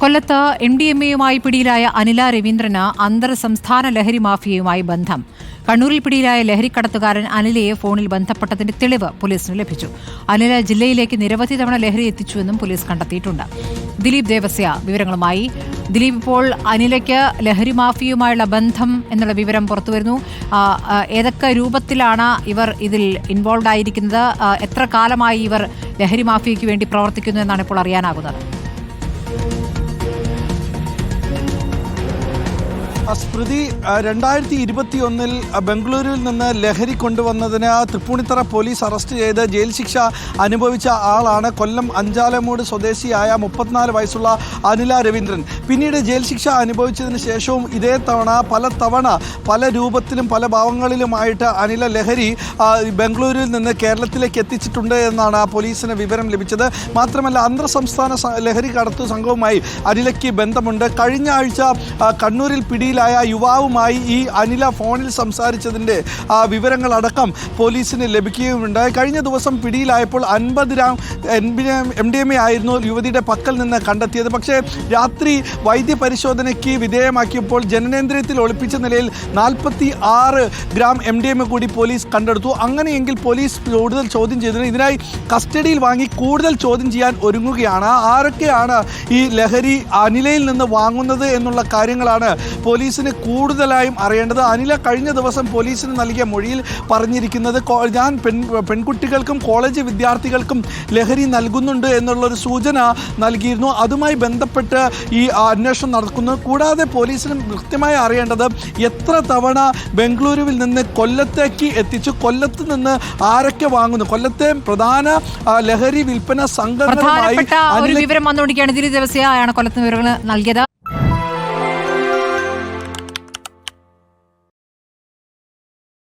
കൊല്ലത്ത് MDMA-യുമായി പിടിയിലായ അനില രവീന്ദ്രന് അന്തർ സംസ്ഥാന ലഹരി മാഫിയയുമായി ബന്ധം. കണ്ണൂരിൽ പിടിയിലായ ലഹരിക്കടത്തുകാരൻ അനിലയെ ഫോണിൽ ബന്ധപ്പെട്ടതിന്റെ തെളിവ് പോലീസിന് ലഭിച്ചു. അനില ജില്ലയിലേക്ക് നിരവധി തവണ ലഹരി എത്തിച്ചുവെന്നും പോലീസ് കണ്ടെത്തിയിട്ടുണ്ട്. ദിലീപ് ദേവസ്യ വിവരങ്ങളുമായി. ദിലീപ്, ഇപ്പോൾ അനിലയ്ക്ക് ലഹരി മാഫിയയുമായുള്ള ബന്ധം എന്നുള്ള വിവരം പുറത്തുവരുന്നു. ഏതൊക്കെ രൂപത്തിലാണ് ഇവർ ഇതിൽ ഇൻവോൾവ് ആയിരിക്കുന്നത്? എത്ര കാലമായി ഇവർ ലഹരി മാഫിയയ്ക്ക് വേണ്ടി പ്രവർത്തിക്കുന്നു എന്നാണ് ഇപ്പോൾ അറിയാനാകുന്നത്. സ്മൃതി, 2021 ബംഗളൂരുവിൽ നിന്ന് ലഹരി കൊണ്ടുവന്നതിന് തൃപ്പൂണിത്തറ പോലീസ് അറസ്റ്റ് ചെയ്ത് ജയിൽ ശിക്ഷ അനുഭവിച്ച ആളാണ് കൊല്ലം അഞ്ചാലമൂട് സ്വദേശിയായ 34 വയസ്സുള്ള അനില രവീന്ദ്രൻ. പിന്നീട് ജയിൽ ശിക്ഷ അനുഭവിച്ചതിന് ശേഷവും ഇതേ തവണ പല രൂപത്തിലും പല ഭാവങ്ങളിലുമായിട്ട് അനില ലഹരി ബംഗളൂരുവിൽ നിന്ന് കേരളത്തിലേക്ക് എത്തിച്ചിട്ടുണ്ട് എന്നാണ് പോലീസിന് വിവരം ലഭിച്ചത്. മാത്രമല്ല, അന്തർ സംസ്ഥാന ലഹരി കടത്തു സംഘവുമായി അനിലയ്ക്ക് ബന്ധമുണ്ട്. കഴിഞ്ഞ ആഴ്ച കണ്ണൂരിൽ പിടിയിലായ യുവാവുമായി ഈ അനില ഫോണിൽ സംസാരിച്ചതിൻ്റെ വിവരങ്ങളടക്കം പോലീസിന് ലഭിക്കുകയുണ്ടായി. കഴിഞ്ഞ ദിവസം പിടിയിലായപ്പോൾ 50 ഗ്രാം MDMA ആയിരുന്നു യുവതിയുടെ പക്കൽ നിന്ന് കണ്ടെത്തിയത്. പക്ഷേ രാത്രി വൈദ്യപരിശോധനയ്ക്ക് വിധേയമാക്കിയപ്പോൾ ജനനേന്ദ്രിയത്തിൽ ഒളിപ്പിച്ച നിലയിൽ 46 ഗ്രാം MDMA കൂടി പോലീസ് കണ്ടെടുത്തു. അങ്ങനെയെങ്കിൽ പോലീസ് കൂടുതൽ ചോദ്യം ചെയ്തതിന് ഇതിനായി കസ്റ്റഡിയിൽ വാങ്ങി കൂടുതൽ ചോദ്യം ചെയ്യാൻ ഒരുങ്ങുകയാണ്. ആരൊക്കെയാണ് ഈ ലഹരി അനിലയിൽ നിന്ന് വാങ്ങുന്നത് എന്നുള്ള കാര്യങ്ങളാണ് പോലീസിന് കൂടുതലായും അറിയേണ്ടത്. അനില കഴിഞ്ഞ ദിവസം പോലീസിന് നൽകിയ മൊഴിയിൽ പറഞ്ഞിരിക്കുന്നത്, ഞാൻ പെൺകുട്ടികൾക്കും കോളേജ് വിദ്യാർത്ഥികൾക്കും ലഹരി നൽകുന്നുണ്ട് എന്നുള്ളൊരു സൂചന നൽകിയിരുന്നു. അതുമായി ബന്ധപ്പെട്ട് ഈ അന്വേഷണം നടക്കുന്നു. കൂടാതെ പോലീസിന് കൃത്യമായി അറിയേണ്ടത് എത്ര തവണ ബംഗളൂരുവിൽ നിന്ന് കൊല്ലത്തേക്ക് എത്തിച്ചു, കൊല്ലത്ത് നിന്ന് ആരൊക്കെ വാങ്ങുന്നു, കൊല്ലത്തെ പ്രധാന ലഹരി വിൽപ്പന സംഘങ്ങളുമായി ഒരു വിവരം വന്നുകൊണ്ടിരിക്കുകയാണ്. ദിലീപ് ദേവസ്യ ആണ് കൊല്ലത്ത് വിവരങ്ങൾ നൽകിയത്.